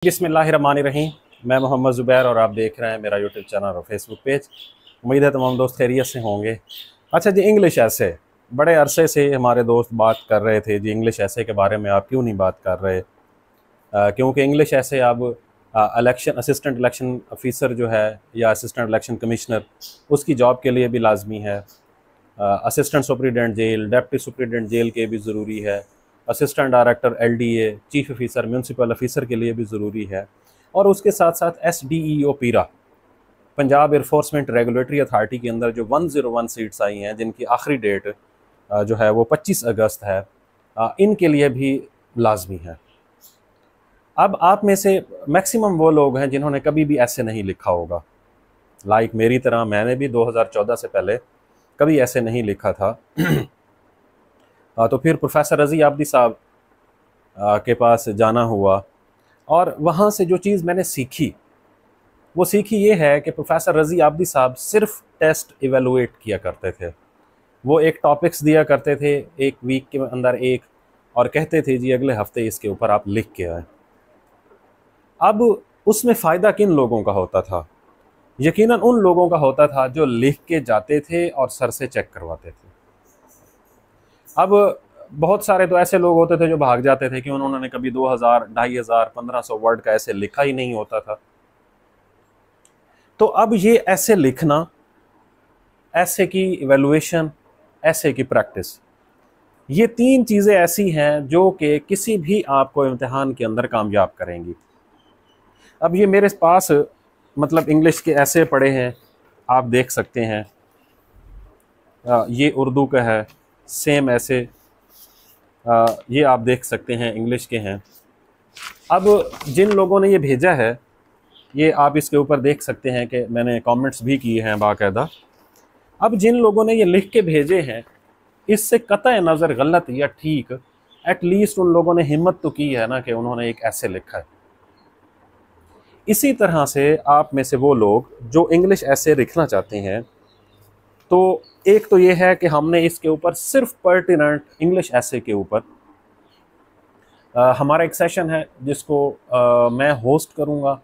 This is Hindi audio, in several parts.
बिस्मिल्लाहिर्रहमानिर्रहीम। मैं मोहम्मद ज़ुबैर और आप देख रहे हैं मेरा यूट्यूब चैनल और फेसबुक पेज। उम्मीद है तमाम दोस्त खैरियत से होंगे। अच्छा जी, इंग्लिश ऐसे बड़े अरसे से हमारे दोस्त बात कर रहे थे जी, इंग्लिश ऐसे के बारे में आप क्यों नहीं बात कर रहे। क्योंकि इंग्लिश ऐसे अब असिस्टेंट इलेक्शन ऑफिसर जो है या असिस्टेंट इलेक्शन कमिश्नर, उसकी जॉब के लिए भी लाजमी है। Assistant superintendent jail, deputy superintendent jail के भी ज़रूरी है। Assistant director LDA, chief officer municipal officer के लिए भी ज़रूरी है। और उसके साथ साथ SDEO पीरा, पंजाब एनफोर्समेंट रेगुलेटरी अथॉरिटी के अंदर जो 101 सीट्स आई हैं, जिनकी आखिरी डेट जो है वो 25 अगस्त है, इनके लिए भी लाजमी है। अब आप में से मैक्सिमम वो लोग हैं जिन्होंने कभी भी ऐसे नहीं लिखा होगा। लाइक मेरी तरह मैंने भी 2014 से पहले कभी ऐसे नहीं लिखा था। तो फिर प्रोफेसर रज़ी आबदी साहब के पास जाना हुआ और वहाँ से जो चीज़ मैंने सीखी वो सीखी ये है कि प्रोफेसर रज़ी आबदी साहब सिर्फ टेस्ट इवेलुएट किया करते थे। वो एक टॉपिक्स दिया करते थे, एक वीक के अंदर एक, और कहते थे जी अगले हफ्ते इसके ऊपर आप लिख के आए। अब उसमें फ़ायदा किन लोगों का होता था? यकीनन उन लोगों का होता था जो लिख के जाते थे और सर से चेक करवाते थे। अब बहुत सारे तो ऐसे लोग होते थे जो भाग जाते थे कि उन्होंने कभी 2000, 2500, 1500 वर्ड का ऐसे लिखा ही नहीं होता था। तो अब ये ऐसे लिखना, ऐसे की इवैल्यूएशन, ऐसे की प्रैक्टिस, ये तीन चीज़ें ऐसी हैं जो कि किसी भी आपको इम्तिहान के अंदर कामयाब करेंगी। अब ये मेरे पास मतलब इंग्लिश के ऐसे पढ़े हैं, आप देख सकते हैं। ये उर्दू का है, सेम ऐसे ये आप देख सकते हैं इंग्लिश के हैं। अब जिन लोगों ने ये भेजा है, ये आप इसके ऊपर देख सकते हैं कि मैंने कमेंट्स भी किए हैं बाकायदा। अब जिन लोगों ने ये लिख के भेजे हैं, इससे कतई नज़र गलत या ठीक, एटलीस्ट उन लोगों ने हिम्मत तो की है ना कि उन्होंने एक ऐसे लिखा है। इसी तरह से आप में से वो लोग जो इंग्लिश ऐसे लिखना चाहते हैं, तो एक तो ये है कि हमने इसके ऊपर सिर्फ पर्टिनेंट इंग्लिश ऐसे के ऊपर हमारा एक सेशन है जिसको मैं होस्ट करूँगा,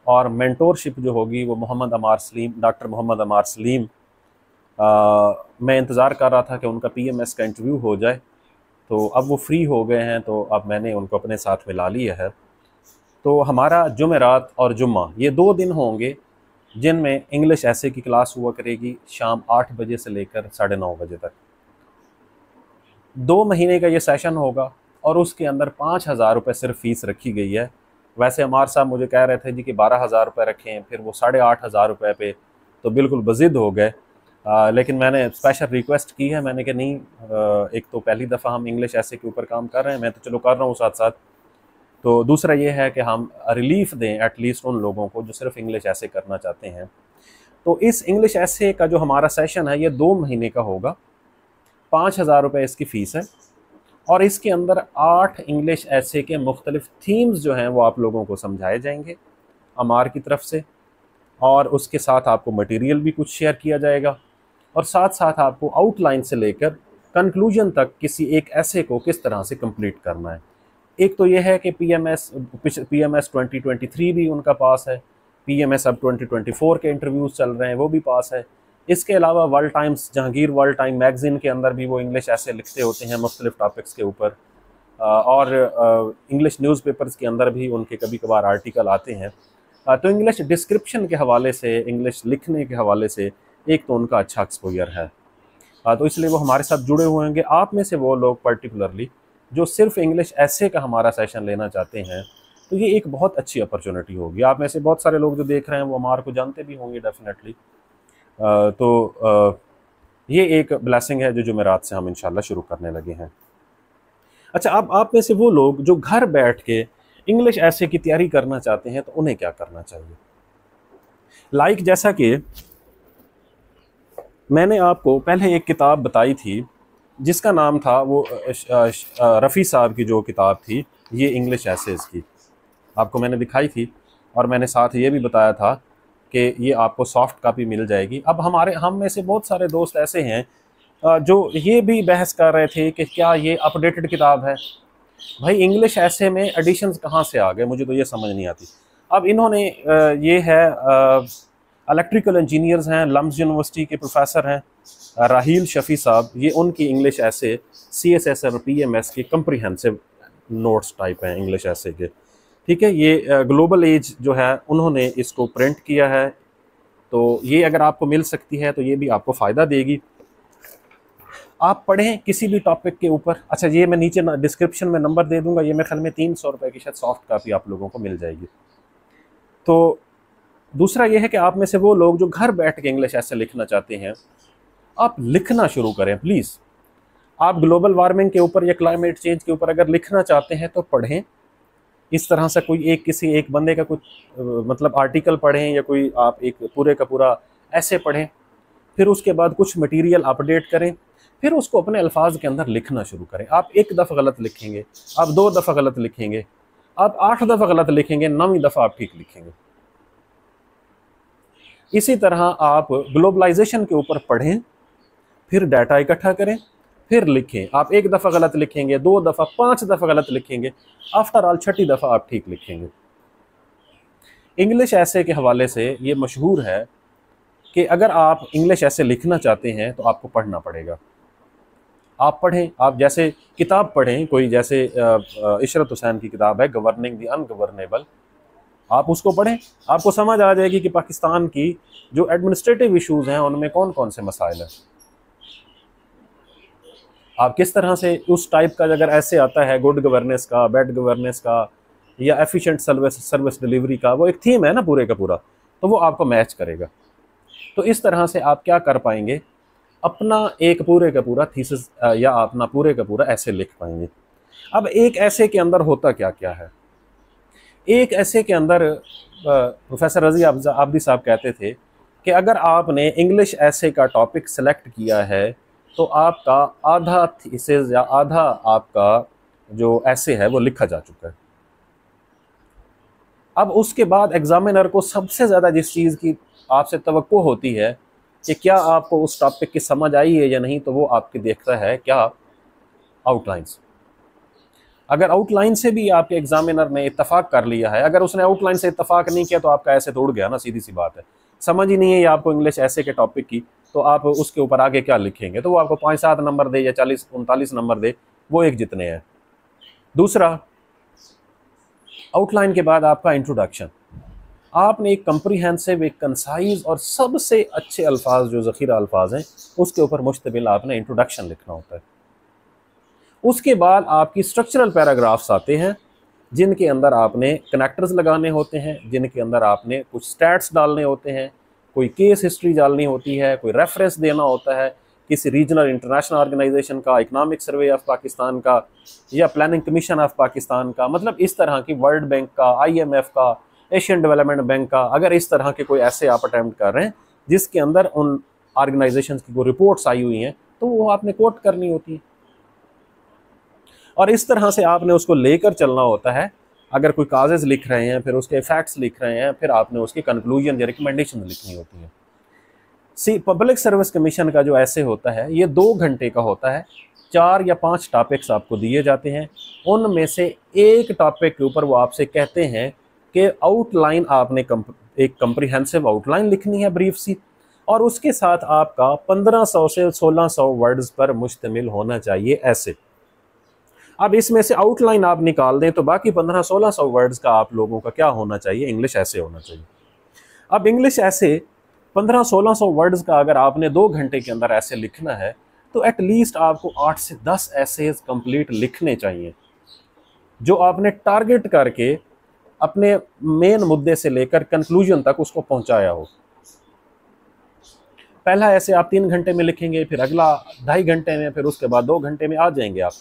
और मेंटोरशिप जो होगी वो डॉक्टर मोहम्मद अमार सलीम, मैं इंतज़ार कर रहा था कि उनका PMS का इंटरव्यू हो जाए, तो अब वो फ्री हो गए हैं, तो अब मैंने उनको अपने साथ मिला लिया है। तो हमारा जुमेरात और जुम्मा ये 2 दिन होंगे जिनमें इंग्लिश ऐसे की क्लास हुआ करेगी, शाम 8 बजे से लेकर 9:30 बजे तक। 2 महीने का ये सेशन होगा और उसके अंदर 5000 रुपये सिर्फ फ़ीस रखी गई है। वैसे अमार साहब मुझे कह रहे थे जी कि 12,000 रुपये रखें, फिर वो 8,500 रुपये पे तो बिल्कुल बज़िद हो गए। लेकिन मैंने स्पेशल रिक्वेस्ट की है, मैंने कहा नहीं, एक तो पहली दफ़ा हम इंग्लिश ऐसे के ऊपर काम कर रहे हैं, मैं तो चलो कर रहा हूँ साथ साथ, तो दूसरा ये है कि हम रिलीफ दें एटलीस्ट उन लोगों को जो सिर्फ इंग्लिश ऐसे करना चाहते हैं। तो इस इंग्लिश ऐसे का जो हमारा सेशन है ये 2 महीने का होगा। 5,000 रुपये इसकी फ़ीस है, और इसके अंदर 8 इंग्लिश ऐसे के मुख्तलिफ थीम्स जो हैं वो आप लोगों को समझाए जाएंगे अमार की तरफ से, और उसके साथ आपको मटेरियल भी कुछ शेयर किया जाएगा, और साथ साथ आपको आउटलाइन से लेकर कंक्लूजन तक किसी एक ऐसे को किस तरह से कंप्लीट करना है। एक तो ये है कि PMS 2023 भी उनका पास है, PMS अब 2024 के इंटरव्यूज़ चल रहे हैं, वो भी पास है। इसके अलावा world times, Jahangir world time magazine के अंदर भी वो इंग्लिश ऐसे लिखते होते हैं मुख्तलिफ टॉपिक्स के ऊपर, और इंग्लिश न्यूज़पेपर्स के अंदर भी उनके कभी कभार आर्टिकल आते हैं। तो इंग्लिश डिस्क्रिप्शन के हवाले से, इंग्लिश लिखने के हवाले से एक तो उनका अच्छा एक्सपोजर है। तो इसलिए वो हमारे साथ जुड़े हुए होंगे। आप में से वो लोग पर्टिकुलरली जो सिर्फ इंग्लिश ऐसे का हमारा सेशन लेना चाहते हैं, तो ये एक बहुत अच्छी अपॉर्चुनिटी होगी। आप में से बहुत सारे लोग जो देख रहे हैं वो हमारे को जानते भी होंगे डेफिनेटली। ये एक ब्लेसिंग है जो जुमेरात से हम इंशाल्लाह शुरू करने लगे हैं। अच्छा, अब आप में से वो लोग जो घर बैठ के इंग्लिश ऐसे की तैयारी करना चाहते हैं, तो उन्हें क्या करना चाहिए? लाइक जैसा कि मैंने आपको पहले एक किताब बताई थी जिसका नाम था वो रफ़ी साहब की जो किताब थी, ये इंग्लिश एसेस की, आपको मैंने दिखाई थी, और मैंने साथ ये भी बताया था कि ये आपको सॉफ्ट कापी मिल जाएगी। अब हम में से बहुत सारे दोस्त ऐसे हैं जो ये भी बहस कर रहे थे कि क्या ये अपडेटेड किताब है, भाई इंग्लिश ऐसे में एडिशंस कहाँ से आ गए, मुझे तो ये समझ नहीं आती। अब इन्होंने ये है इलेक्ट्रिकल इंजीनियर्स हैं, लम्स यूनिवर्सिटी के प्रोफेसर हैं राहील शफ़ी साहब, ये उनकी इंग्लिश ऐसे CSS और PMS के कम्प्रीहेंसिव नोट्स टाइप हैं इंग्लिश ऐसे के, ठीक है। ये ग्लोबल एज जो है उन्होंने इसको प्रिंट किया है, तो ये अगर आपको मिल सकती है तो ये भी आपको फ़ायदा देगी। आप पढ़ें किसी भी टॉपिक के ऊपर। अच्छा, ये मैं नीचे डिस्क्रिप्शन में नंबर दे दूंगा, ये मेरे ख्याल में 300 रुपये की शायद सॉफ्ट कापी आप लोगों को मिल जाएगी। तो दूसरा ये है कि आप में से वो लोग जो घर बैठ के इंग्लिश ऐसे लिखना चाहते हैं, आप लिखना शुरू करें प्लीज़। आप ग्लोबल वार्मिंग के ऊपर या क्लाइमेट चेंज के ऊपर अगर लिखना चाहते हैं तो पढ़ें। इस तरह से कोई किसी एक बंदे का कुछ मतलब आर्टिकल पढ़ें, या कोई आप एक पूरे का पूरा ऐसे पढ़ें, फिर उसके बाद कुछ मटेरियल अपडेट करें, फिर उसको अपने अल्फाज के अंदर लिखना शुरू करें। आप एक दफ़ा गलत लिखेंगे, आप 2 दफ़ा गलत लिखेंगे, आप 8 दफ़ा गलत लिखेंगे, 9वीं दफ़ा आप ठीक लिखेंगे। इसी तरह आप ग्लोबलाइजेशन के ऊपर पढ़ें, फिर डाटा इकट्ठा करें, फिर लिखें। आप एक दफ़ा गलत लिखेंगे, 2 दफ़ा, 5 दफ़ा गलत लिखेंगे, आफ्टर ऑल 6ठी दफ़ा आप ठीक लिखेंगे। इंग्लिश ऐसे के हवाले से ये मशहूर है कि अगर आप इंग्लिश ऐसे लिखना चाहते हैं तो आपको पढ़ना पड़ेगा। आप पढ़ें, आप जैसे किताब पढ़ें कोई, जैसे इशरत हुसैन की किताब है गवर्निंग द अनगवर्नेबल, आप उसको पढ़ें, आपको समझ आ जाएगी कि पाकिस्तान की जो एडमिनिस्ट्रेटिव इश्यूज़ हैं उनमें कौन कौन से मसाइल हैं। आप किस तरह से उस टाइप का अगर ऐसे आता है गुड गवर्नेंस का, बैड गवर्नेंस का, या एफिशिएंट सर्विस डिलीवरी का, वो एक थीम है ना पूरे का पूरा, तो वो आपको मैच करेगा। तो इस तरह से आप क्या कर पाएंगे, अपना एक पूरे का पूरा थीसिस या अपना पूरे का पूरा ऐसे लिख पाएंगे। अब एक ऐसे के अंदर होता क्या क्या है, एक ऐसे के अंदर प्रोफेसर रज़ी आबिदी साहब कहते थे कि अगर आपने इंग्लिश ऐसे का टॉपिक सेलेक्ट किया है तो आपका आधा थीसिस या आधा आपका जो ऐसे है वो लिखा जा चुका है। अब उसके बाद एग्जामिनर को सबसे ज़्यादा जिस चीज़ की आपसे तवक्को होती है कि क्या आपको उस टॉपिक की समझ आई है या नहीं, तो वो आपके देखता है क्या, आउटलाइंस। अगर आउटलाइन से भी आपके एग्जामिनर ने इत्तफाक कर लिया है, अगर उसने आउटलाइन से इत्तफाक नहीं किया तो आपका ऐसे तोड़ गया ना, सीधी सी बात है। समझ ही नहीं है आपको इंग्लिश ऐसे के टॉपिक की, तो आप उसके ऊपर आगे क्या लिखेंगे, तो वो आपको 5-7 नंबर दे या 40-39 नंबर दे, वो एक जितने हैं। दूसरा, आउटलाइन के बाद आपका इंट्रोडक्शन। आपने एक कम्प्रीहेंसिव, एक कंसाइज और सबसे अच्छे अल्फाज जो ज़ख़ीरा अल्फाज हैं उसके ऊपर मुश्तमिल आपने इंट्रोडक्शन लिखना होता है। उसके बाद आपकी स्ट्रक्चरल पैराग्राफ्स आते हैं जिनके अंदर आपने कनेक्टर्स लगाने होते हैं, जिनके अंदर आपने कुछ स्टैट्स डालने होते हैं, कोई केस हिस्ट्री डालनी होती है, कोई रेफरेंस देना होता है किसी रीजनल इंटरनेशनल ऑर्गेनाइजेशन का, इकनॉमिक सर्वे ऑफ पाकिस्तान का, या प्लानिंग कमीशन ऑफ पाकिस्तान का, मतलब इस तरह की वर्ल्ड बैंक का, IMF का, एशियन डेवलपमेंट बैंक का, अगर इस तरह के कोई ऐसे आप अटैम्प्ट कर रहे हैं जिसके अंदर उन ऑर्गेनाइजेशंस की कोई रिपोर्ट्स आई हुई हैं, तो वो आपने कोट करनी होती है और इस तरह से आपने उसको लेकर चलना होता है। अगर कोई काजेज लिख रहे हैं, फिर उसके फैक्ट्स लिख रहे हैं, फिर आपने उसकी कंक्लूजन या रिकमेंडेशन लिखनी होती है। पब्लिक सर्विस कमीशन का जो ऐसे होता है ये 2 घंटे का होता है। 4 या 5 टॉपिक्स आपको दिए जाते हैं, उनमें से एक टॉपिक के ऊपर वो आपसे कहते हैं कि आउटलाइन आपने एक कम्प्रीहेंसिव आउटलाइन लिखनी है ब्रीफ सी, और उसके साथ आपका 1500 से 1600 वर्ड्स पर मुश्तमिल होना चाहिए ऐसे। अब इसमें से आउटलाइन आप निकाल दें तो बाकी 1500-1600 वर्ड्स का आप लोगों का क्या होना चाहिए, इंग्लिश ऐसे होना चाहिए। अब इंग्लिश ऐसे 1500-1600 वर्ड्स का अगर आपने 2 घंटे के अंदर ऐसे लिखना है तो एटलीस्ट आपको 8 से 10 ऐसेज कंप्लीट लिखने चाहिए, जो आपने टारगेट करके अपने मेन मुद्दे से लेकर कंक्लूजन तक उसको पहुंचाया हो। पहला ऐसे आप 3 घंटे में लिखेंगे, फिर अगला 2.5 घंटे में, फिर उसके बाद 2 घंटे में आ जाएंगे आप।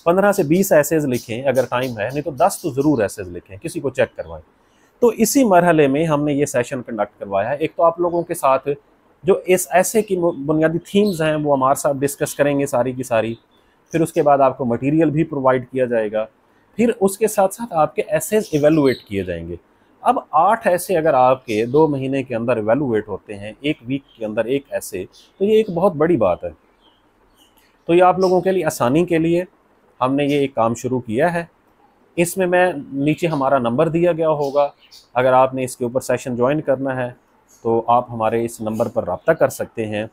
15 से 20 ऐसेज लिखें अगर टाइम है, नहीं तो 10 तो ज़रूर ऐसेज लिखें, किसी को चेक करवाएं। तो इसी मरहले में हमने ये सेशन कंडक्ट करवाया है। एक तो आप लोगों के साथ जो इस ऐसे की बुनियादी थीम्स हैं वो हमारे साथ डिस्कस करेंगे सारी की सारी, फिर उसके बाद आपको मटेरियल भी प्रोवाइड किया जाएगा, फिर उसके साथ साथ आपके ऐसेज इवेलुएट किए जाएंगे। अब 8 ऐसे अगर आपके 2 महीने के अंदर इवेलुएट होते हैं, 1 वीक के अंदर एक ऐसे, तो ये एक बहुत बड़ी बात है। तो ये आप लोगों के लिए आसानी के लिए हमने ये एक काम शुरू किया है। इसमें मैं नीचे हमारा नंबर दिया गया होगा, अगर आपने इसके ऊपर सेशन ज्वाइन करना है तो आप हमारे इस नंबर पर रब्ता कर सकते हैं।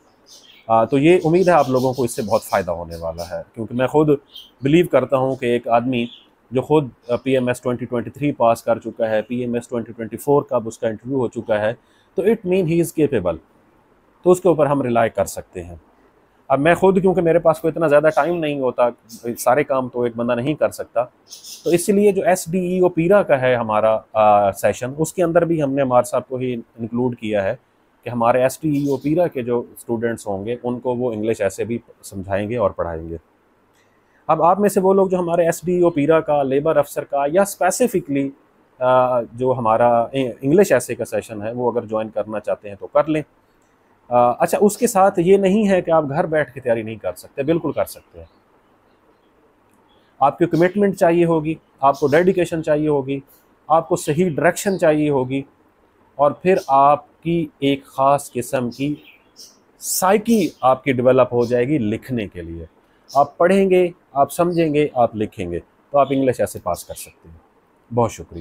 तो ये उम्मीद है आप लोगों को इससे बहुत फ़ायदा होने वाला है, क्योंकि मैं ख़ुद बिलीव करता हूँ कि एक आदमी जो ख़ुद PMS 2023 पास कर चुका है, PMS 2024 का उसका इंटरव्यू हो चुका है, तो it mean he is capable, तो उसके ऊपर हम रिलाई कर सकते हैं। अब मैं ख़ुद, क्योंकि मेरे पास कोई इतना ज़्यादा टाइम नहीं होता, सारे काम तो एक बंदा नहीं कर सकता, तो इसलिए जो SDEO पीरा का है हमारा सेशन, उसके अंदर भी हमने अमार साहब को ही इंक्लूड किया है कि हमारे SDEO पीरा के जो स्टूडेंट्स होंगे उनको वो इंग्लिश ऐसे भी समझाएंगे और पढ़ाएंगे। अब आप में से वो लोग जो हमारे SDEO पीरा का, लेबर अफसर का, या स्पेसिफिकली जो हमारा इंग्लिश ऐसे का सेशन है वो अगर ज्वाइन करना चाहते हैं तो कर लें। अच्छा, उसके साथ ये नहीं है कि आप घर बैठ के तैयारी नहीं कर सकते, बिल्कुल कर सकते हैं। आपकी कमिटमेंट चाहिए होगी, आपको डेडिकेशन चाहिए होगी, आपको सही डायरेक्शन चाहिए होगी, और फिर आपकी एक ख़ास किस्म की साइकी आपकी डेवलप हो जाएगी लिखने के लिए। आप पढ़ेंगे, आप समझेंगे, आप लिखेंगे, तो आप इंग्लिश ऐसे पास कर सकते हैं। बहुत शुक्रिया।